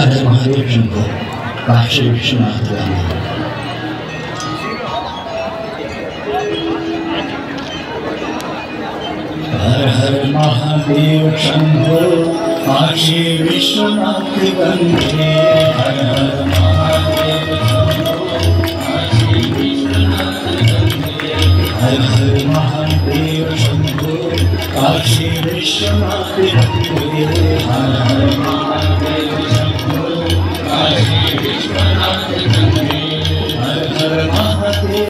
हर Mahadev Shambho Kashi Vishwanath हर हर Mahadev Shambho Kashi Vishwanath वंदे हर हर Mahadev हर हर Mahadev Shambho Kashi Vishwanath वंदे हर हर Mahadev Shambho Kashi Vishwanath